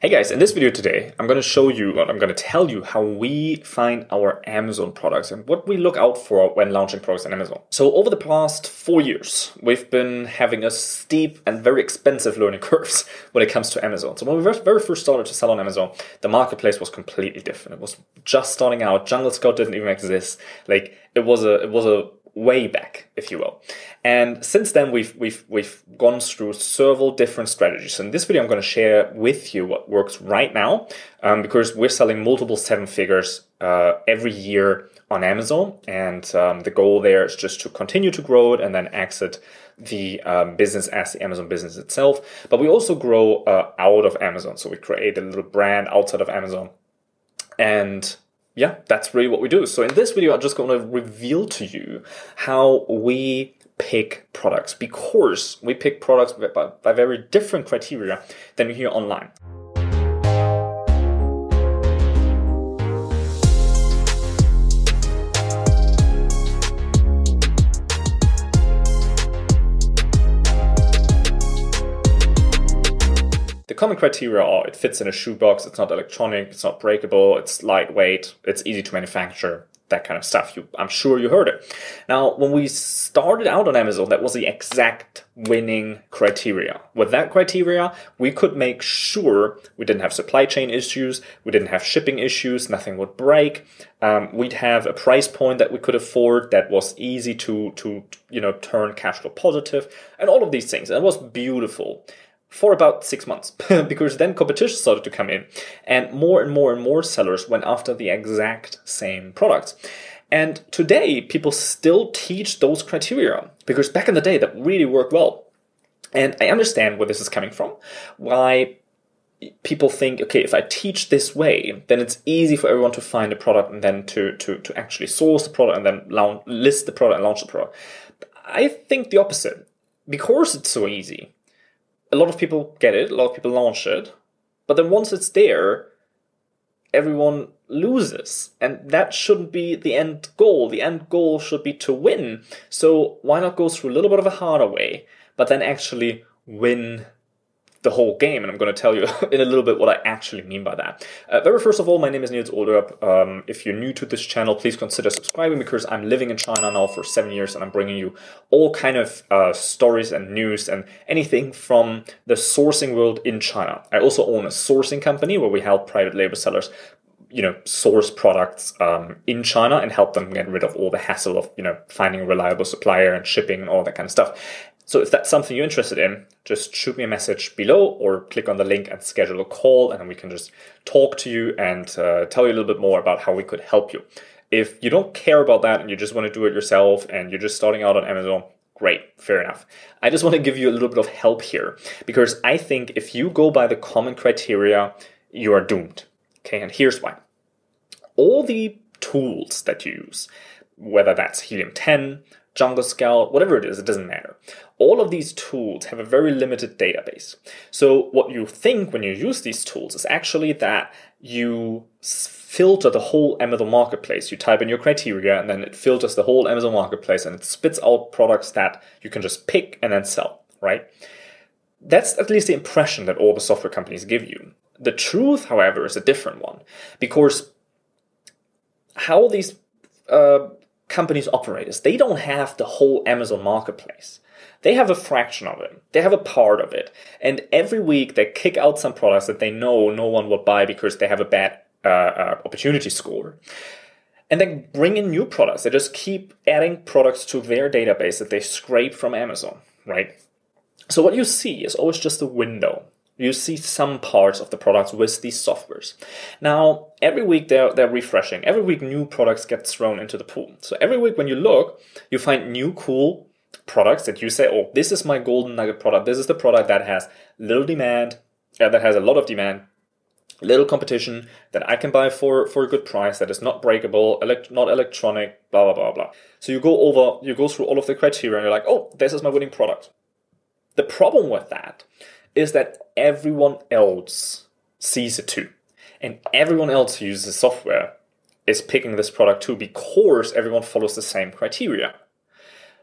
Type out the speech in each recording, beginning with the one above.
Hey guys, in this video today, I'm going to show you, or I'm going to tell you how we find our Amazon products and what we look out for when launching products on Amazon. So over the past 4 years, we've been having a steep and very expensive learning curves when it comes to Amazon. So when we very first started to sell on Amazon, the marketplace was completely different. It was just starting out. Jungle Scout didn't even exist. Like it was a way back, if you will. And since then, we've gone through several different strategies. So in this video, I'm going to share with you what works right now, because we're selling multiple seven figures every year on Amazon. And the goal there is just to continue to grow it and then exit the business as the Amazon business itself. But we also grow out of Amazon. So we create a little brand outside of Amazon. And yeah, that's really what we do. So in this video, I'm just going to reveal to you how we pick products, because we pick products by very different criteria than you hear online. The common criteria are it fits in a shoebox, it's not electronic, it's not breakable, it's lightweight, it's easy to manufacture, that kind of stuff. I'm sure you heard it. Now, when we started out on Amazon, that was the exact winning criteria. With that criteria, we could make sure we didn't have supply chain issues, we didn't have shipping issues, nothing would break. We'd have a price point that we could afford that was easy to turn cash flow positive, and all of these things. And it was beautiful for about 6 months, because then competition started to come in and more sellers went after the exact same products. And today, people still teach those criteria because back in the day, that really worked well. And I understand where this is coming from, why people think, okay, if I teach this way, then it's easy for everyone to find a product and then to actually source the product and then list the product and launch the product. I think the opposite. Because it's so easy, a lot of people get it, a lot of people launch it, but then once it's there, everyone loses. And that shouldn't be the end goal. The end goal should be to win. So why not go through a little bit of a harder way, but then actually win the whole game? And I'm going to tell you in a little bit what I actually mean by that. Very first of all, my name is Niels Olderup. If you're new to this channel, please consider subscribing, because I'm living in China now for 7 years and I'm bringing you all kind of stories and news and anything from the sourcing world in China. I also own a sourcing company where we help private label sellers source products in China and help them get rid of all the hassle of finding a reliable supplier and shipping and all that kind of stuff. So if that's something you're interested in, just shoot me a message below or click on the link and schedule a call, and then we can just talk to you and tell you a little bit more about how we could help you. If you don't care about that and you just want to do it yourself and you're just starting out on Amazon, great, fair enough. I just want to give you a little bit of help here, because I think if you go by the common criteria, you are doomed. Okay, and here's why. All the tools that you use, whether that's Helium 10, Jungle Scout, whatever it is, it doesn't matter. All of these tools have a very limited database. So what you think when you use these tools is actually that you filter the whole Amazon marketplace. You type in your criteria and then it filters the whole Amazon marketplace and it spits out products that you can just pick and then sell, right? That's at least the impression that all the software companies give you. The truth, however, is a different one, because how these companies operate is they don't have the whole Amazon marketplace. They have a fraction of it. They have a part of it. And every week they kick out some products that they know no one will buy because they have a bad opportunity score. And then bring in new products. They just keep adding products to their database that they scrape from Amazon, right? So what you see is always just a window. You see some parts of the products with these softwares. Now, every week they're refreshing. Every week new products get thrown into the pool. So every week when you look, you find new cool products that you say, oh, this is my golden nugget product. This is the product that has little demand, that has a lot of demand, little competition, that I can buy for a good price, that is not breakable, not electronic, blah, blah, blah, blah. So you go through all of the criteria and you're like, oh, this is my winning product. The problem with that is that everyone else sees it too. And everyone else who uses software is picking this product too, because everyone follows the same criteria.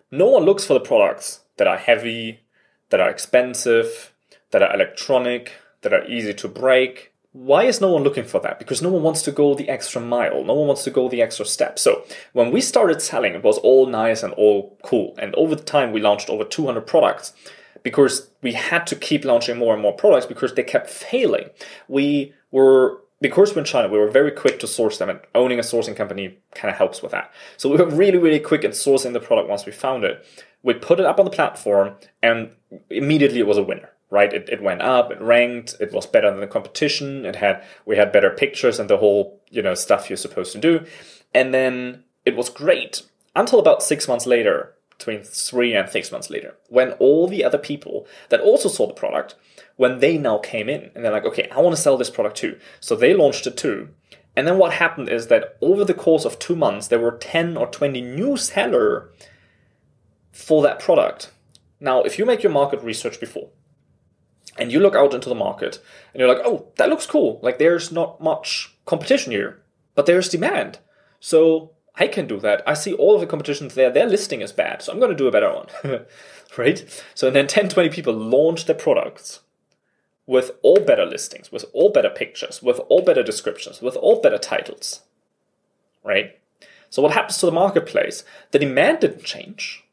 No one looks for the products that are heavy, that are expensive, that are electronic, that are easy to break. Why is no one looking for that? Because no one wants to go the extra mile. No one wants to go the extra step. So when we started selling, it was all nice and all cool. And over the time, we launched over 200 products because we had to keep launching more and more products because they kept failing. Because we're in China, we were very quick to source them, and owning a sourcing company kind of helps with that. So we were really, really quick in sourcing the product once we found it. We put it up on the platform, and immediately it was a winner, right? It went up, it ranked, it was better than the competition, we had better pictures and the whole, stuff you're supposed to do. And then it was great until about 6 months later, between 3 and 6 months later, when all the other people that also saw the product, when they now came in and they're like, okay, I want to sell this product too. So they launched it too. And then what happened is that over the course of 2 months, there were 10 or 20 new sellers for that product. Now, if you make your market research before and you look out into the market and you're like, oh, that looks cool. Like there's not much competition here, but there's demand. So I can do that. I see all of the competitions there. Their listing is bad. So I'm going to do a better one. Right? So then 10, 20 people launch their products with all better listings, with all better pictures, with all better descriptions, with all better titles, right? So what happens to the marketplace? The demand didn't change,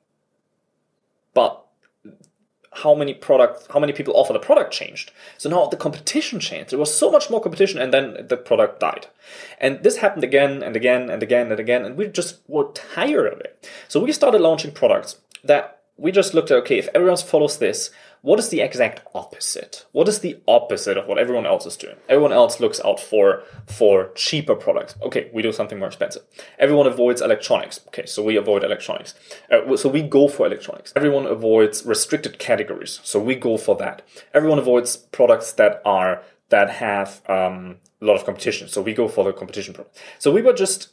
but how many people offer the product changed. So now the competition changed. There was so much more competition, and then the product died. And this happened again and again and again and again, and we just were tired of it. So we started launching products that we just looked at, okay, if everyone follows this, what is the exact opposite? What is the opposite of what everyone else is doing? Everyone else looks out for cheaper products. Okay, we do something more expensive. Everyone avoids electronics. Okay, so we avoid electronics. So we go for electronics. Everyone avoids restricted categories. So we go for that. Everyone avoids products that have a lot of competition. So we go for the competition product. So we were just,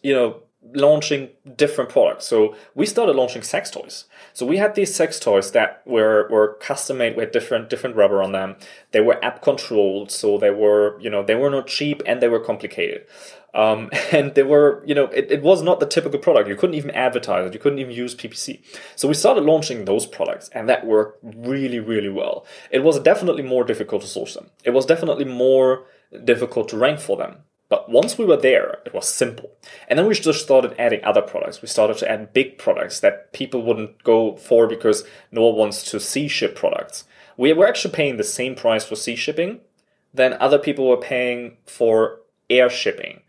launching different products. So we started launching sex toys. So we had these sex toys that were custom made with different rubber on them. They were app controlled, so they were not cheap and they were complicated. And they were, it was not the typical product. You couldn't even advertise it. You couldn't even use PPC. So we started launching those products, and that worked really, really well. It was definitely more difficult to source them. It was definitely more difficult to rank for them. But once we were there, it was simple. And then we just started adding other products. We started to add big products that people wouldn't go for because no one wants to sea ship products. We were actually paying the same price for sea shipping than other people were paying for air shipping,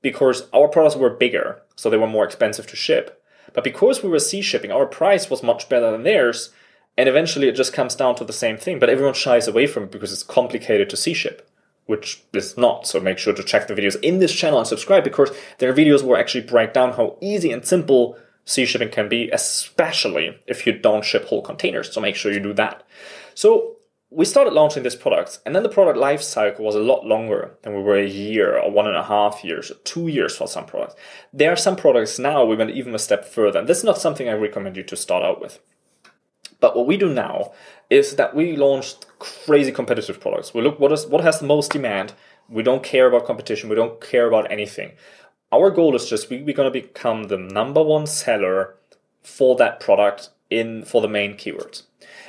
because our products were bigger, so they were more expensive to ship. But because we were sea shipping, our price was much better than theirs, and eventually it just comes down to the same thing. But everyone shies away from it because it's complicated to sea ship, which is not. So make sure to check the videos in this channel and subscribe, because there are videos where I actually break down how easy and simple sea shipping can be, especially if you don't ship whole containers. So make sure you do that. So we started launching these products, and then the product life cycle was a lot longer than we were a year or 1.5 years or 2 years for some products. There are some products now we went even a step further, and this is not something I recommend you to start out with. But what we do now is that we launched crazy competitive products. We look what has the most demand. We don't care about competition. We don't care about anything. Our goal is just we're going to become the number one seller for that product for the main keywords.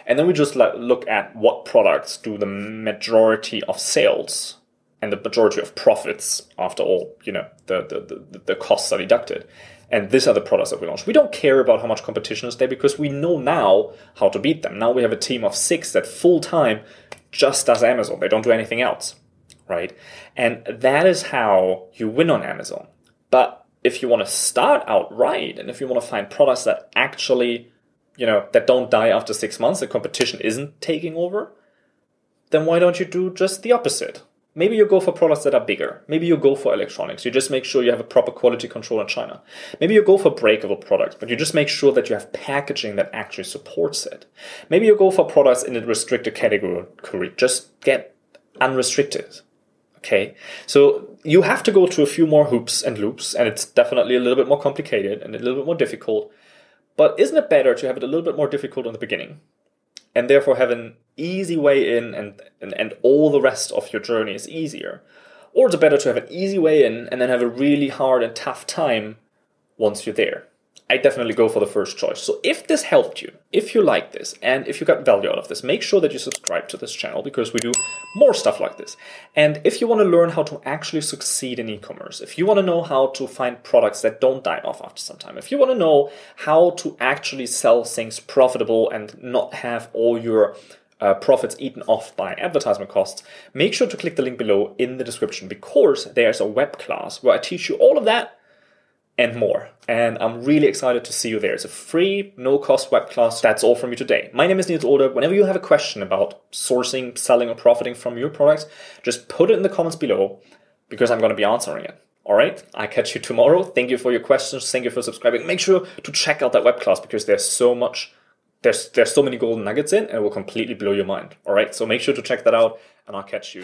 And then we just look at what products do the majority of sales and the majority of profits after all, the costs are deducted. And these are the products that we launch. We don't care about how much competition is there, because we know now how to beat them. Now we have a team of 6 that full time just does Amazon. They don't do anything else, right? And that is how you win on Amazon. But if you want to start out right, and if you want to find products that actually, that don't die after 6 months, the competition isn't taking over, then why don't you do just the opposite? Maybe you go for products that are bigger. Maybe you go for electronics. You just make sure you have a proper quality control in China. Maybe you go for breakable products, but you just make sure that you have packaging that actually supports it. Maybe you go for products in a restricted category. Just get unrestricted. Okay? So you have to go through a few more hoops and loops, and it's definitely a little bit more complicated and a little bit more difficult. But isn't it better to have it a little bit more difficult in the beginning, and therefore have an easy way in, and all the rest of your journey is easier? Or is it better to have an easy way in and then have a really hard and tough time once you're there? I definitely go for the first choice. So if this helped you, if you like this, and if you got value out of this, make sure that you subscribe to this channel because we do more stuff like this. And if you want to learn how to actually succeed in e-commerce, if you want to know how to find products that don't die off after some time, if you want to know how to actually sell things profitable and not have all your profits eaten off by advertisement costs, make sure to click the link below in the description because there's a web class where I teach you all of that and more. And I'm really excited to see you there. It's a free, no-cost web class. That's all from me today. My name is Niels Oder. Whenever you have a question about sourcing, selling, or profiting from your products, just put it in the comments below because I'm going to be answering it. All right? I catch you tomorrow. Thank you for your questions. Thank you for subscribing. Make sure to check out that web class because there's so many golden nuggets in and it will completely blow your mind. All right? So make sure to check that out and I'll catch you.